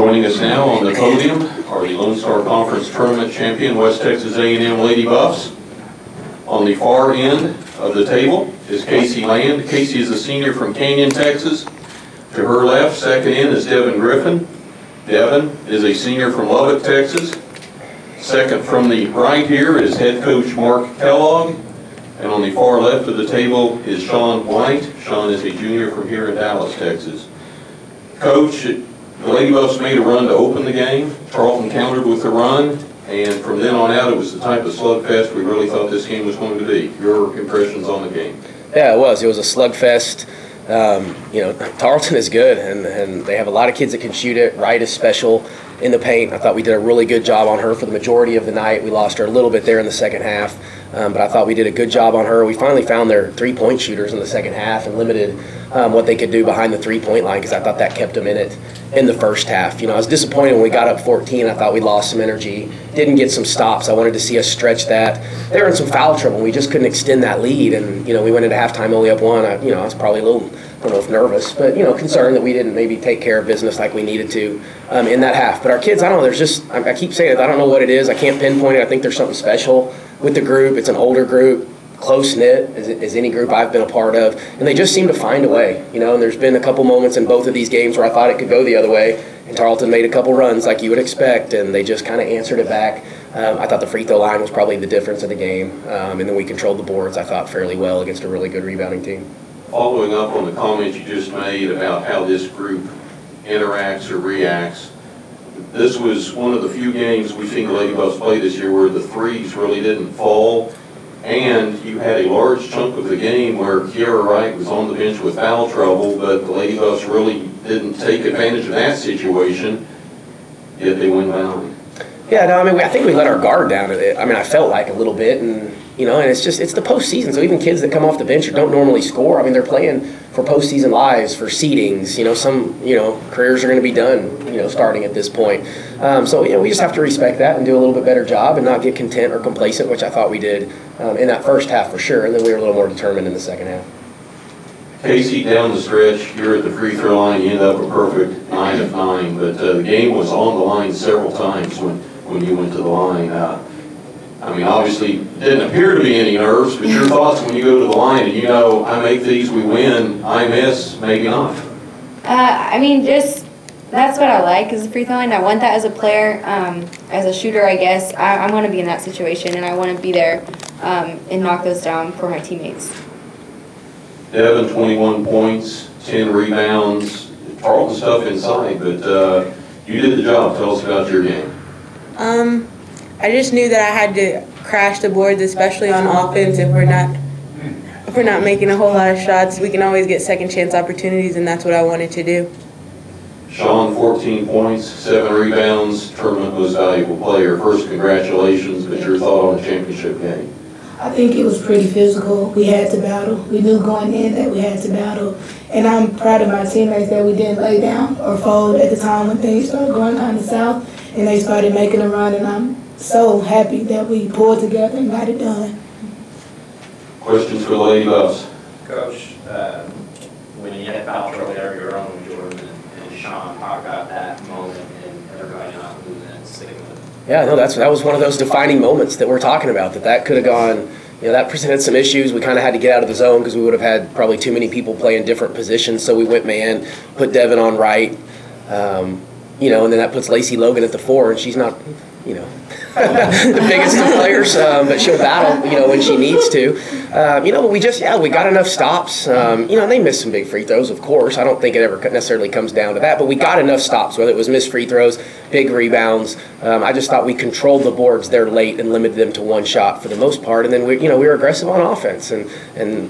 Joining us now on the podium are the Lone Star Conference Tournament champion West Texas A&M Lady Buffs. On the far end of the table is Casey Land. Casey is a senior from Canyon, Texas. To her left, second in, is Devin Griffin. Devin is a senior from Lubbock, Texas. Second from the right here is head coach Mark Kellogg. And on the far left of the table is Chontiquah White. Sean is a junior from here in Dallas, Texas. Coach, the Lady Buffs made a run to open the game. Tarleton countered with the run, and from then on out it was the type of slugfest we really thought this game was going to be. Your impressions on the game? Yeah, it was. It was a slugfest. You know, Tarleton is good, and they have a lot of kids that can shoot it. Wright is special in the paint. I thought we did a really good job on her for the majority of the night. We lost her a little bit there in the second half, but I thought we did a good job on her. We finally found their three-point shooters in the second half and limited what they could do behind the three-point line, because I thought that kept them in it in the first half. You know, I was disappointed when we got up 14. I thought we lost some energy, didn't get some stops. I wanted to see us stretch that. They were in some foul trouble. We just couldn't extend that lead, and, you know, we went into halftime only up one. I was probably a little, I don't know if nervous, but, you know, concerned that we didn't maybe take care of business like we needed to in that half. But our kids, I don't know, there's just, I keep saying it, I don't know what it is. I can't pinpoint it. I think there's something special with the group. It's an older group, close-knit as any group I've been a part of, and they just seem to find a way, you know. And there's been a couple moments in both of these games where I thought it could go the other way, and Tarleton made a couple runs like you would expect, and they just kind of answered it back. I thought the free throw line was probably the difference of the game, and then we controlled the boards, I thought, fairly well against a really good rebounding team. Following up on the comments you just made about how this group interacts or reacts, this was one of the few games we've seen the Lady Buffs play this year where the threes really didn't fall, and you had a large chunk of the game where Kiara Wright was on the bench with foul trouble, but the Lady Buffs really didn't take advantage of that situation, yet they win by 9. Yeah, no, I mean, I think we let our guard down. I mean, I felt like a little bit, and, you know, and it's the postseason, so even kids that come off the bench or don't normally score, I mean, they're playing for postseason lives, for seedings. You know, some, you know, careers are going to be done, you know, starting at this point. So, you know, we just have to respect that and do a little bit better job and not get content or complacent, which I thought we did in that first half for sure, and then we were a little more determined in the second half. Casey, down the stretch, you're at the free throw line, you end up a perfect 9 of 9, but the game was on the line several times when you went to the line. I mean, obviously, didn't appear to be any nerves, but your thoughts when you go to the line and you know, I make these, we win, I miss, maybe not. I mean, just that's what I like as a free throw line. I want that as a player, as a shooter, I guess. I want to be in that situation, and I want to be there and knock those down for my teammates. Devin, 21 points, 10 rebounds. Tarleton's tough inside, but you did the job. Tell us about your game. I just knew that I had to crash the boards, especially on offense. If we're not making a whole lot of shots, we can always get second chance opportunities, and that's what I wanted to do. Sean, 14 points, 7 rebounds, tournament most valuable player. First, congratulations, but your thought on the championship game? I think it was pretty physical. We had to battle. We knew going in that we had to battle. And I'm proud of my teammates that we didn't lay down or fold at the time when things started going kind of south and they started making a run. And I'm so happy that we pulled together and got it done. Questions for the Lady Buffs? Coach, when you had foul trouble there, your own Jordan and Sean talk about that moment and everybody not losing and sticking with it. Yeah, no, that was one of those defining moments that we're talking about, that could have gone, you know, that presented some issues. We kind of had to get out of the zone because we would have had probably too many people playing different positions, so we went man, put Devin on right, you know, and then that puts Lacey Logan at the 4, and she's not, you know, the biggest of players, but she'll battle, you know, when she needs to. You know, we got enough stops. You know, they missed some big free throws, of course. I don't think it ever necessarily comes down to that, but we got enough stops, whether it was missed free throws, big rebounds. I just thought we controlled the boards there late and limited them to one shot for the most part. And then we were aggressive on offense, and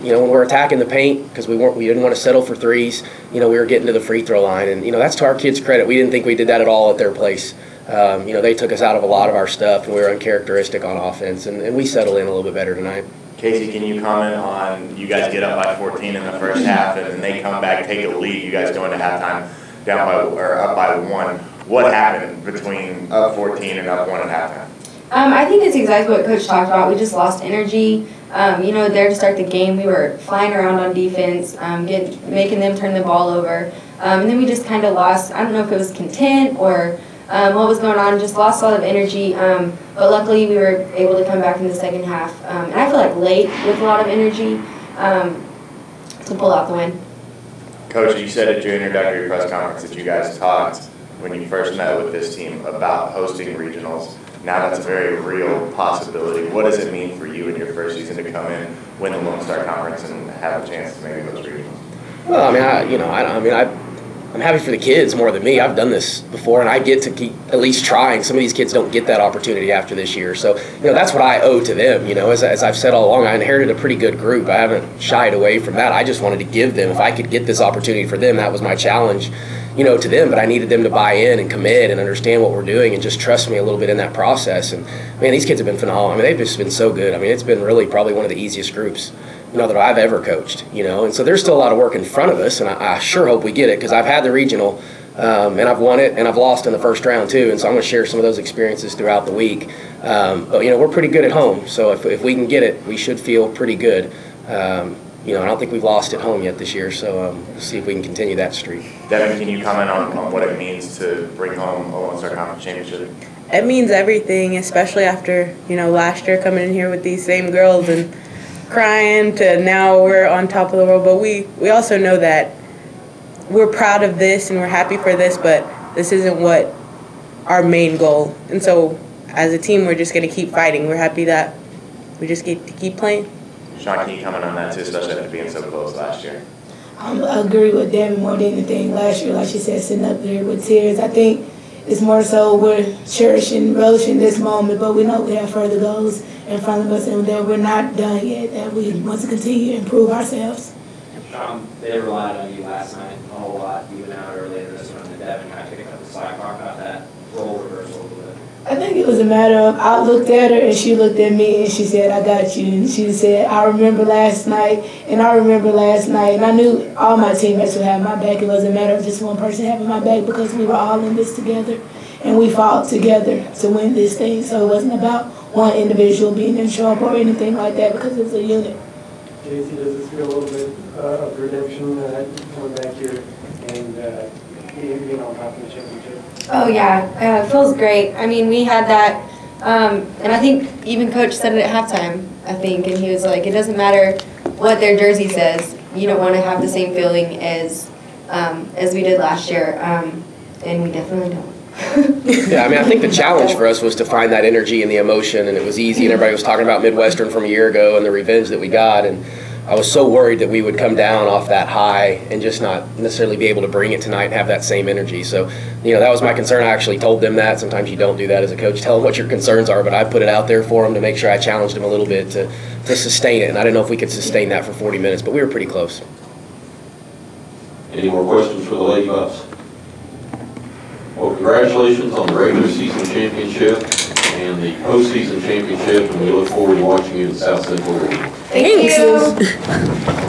you know, when we're attacking the paint because we didn't want to settle for threes. You know, we were getting to the free throw line, and you know, that's to our kids' credit. We didn't think we did that at all at their place. You know, they took us out of a lot of our stuff, and we were uncharacteristic on offense, and we settled in a little bit better tonight. Casey, can you comment on, you guys get up by 14 in the first half, and then they come back, take a lead, you guys go into halftime down by, or up by 1. What happened between up 14 and up 1 at halftime? I think it's exactly what Coach talked about. We just lost energy. there to start the game. We were flying around on defense, making them turn the ball over. And then we just kind of lost, I don't know if it was content or what was going on, just lost a lot of energy. But luckily we were able to come back in the second half. And I feel like late with a lot of energy to pull out the win. Coach, you said at your introductory press conference that you guys talked when you first met with this team about hosting regionals. Now that's a very real possibility. What does it mean for you in your first season to come in, win the Lone Star Conference, and have a chance to maybe host regionals? Well, I'm happy for the kids more than me. I've done this before, and I get to keep at least trying. Some of these kids don't get that opportunity after this year. So, that's what I owe to them. As I've said all along, I inherited a pretty good group. I haven't shied away from that. I just wanted to give them, if I could get this opportunity for them, that was my challenge, to them. But I needed them to buy in and commit and understand what we're doing and just trust me a little bit in that process. And, man, these kids have been phenomenal. They've just been so good. It's been really probably one of the easiest groups that I've ever coached, and so there's still a lot of work in front of us, and I sure hope we get it, because I've had the regional, and I've won it, and I've lost in the first round too, and so I'm going to share some of those experiences throughout the week. But we're pretty good at home, so if we can get it, we should feel pretty good. I don't think we've lost at home yet this year, so we'll see if we can continue that streak. Devin, can you comment on what it means to bring home a Lone Star Conference championship? It means everything, especially after, last year coming in here with these same girls and crying to now we're on top of the world. But we also know that we're proud of this and we're happy for this, but this isn't what our main goal. And so as a team, we're just going to keep fighting. We're happy that we just get to keep playing. Sean, can you comment on that too, especially after being so close last year? I agree with Devin more than anything. Last year, like she said, sitting up there with tears. I think it's more so we're cherishing, relishing this moment, but we know we have further goals in front of us and that we're not done yet, that we want to continue to improve ourselves. They relied on you last night a whole lot. You went out earlier this one, and Devin kind of picked up the slack. Talk about that role reversal a little bit. I think it was a matter of, I looked at her and she looked at me and she said, I got you. And she said, I remember last night, and I remember last night. And I knew all my teammates would have my back. It wasn't a matter of just one person having my back, because we were all in this together. And we fought together to win this thing. So it wasn't about one individual being in trouble or anything like that, because it was a unit. JC, does this feel a little bit of redemption coming back here and being on top of the championship? Oh yeah, it feels great. We had that, and I think even Coach said it at halftime, I think, and he was like, it doesn't matter what their jersey says, you don't want to have the same feeling as we did last year, and we definitely don't. Yeah, I think the challenge for us was to find that energy and the emotion, and it was easy, and everybody was talking about Midwestern from a year ago and the revenge that we got, and I was so worried that we would come down off that high and just not necessarily be able to bring it tonight and have that same energy. So, that was my concern. I actually told them that. Sometimes you don't do that as a coach, tell them what your concerns are, but I put it out there for them to make sure I challenged them a little bit to sustain it, and I didn't know if we could sustain that for 40 minutes, but we were pretty close. Any more questions for the Lady Buffs? Well, congratulations on the regular season championship and the postseason championship, and we look forward to watching you in South Central Region. Thank you.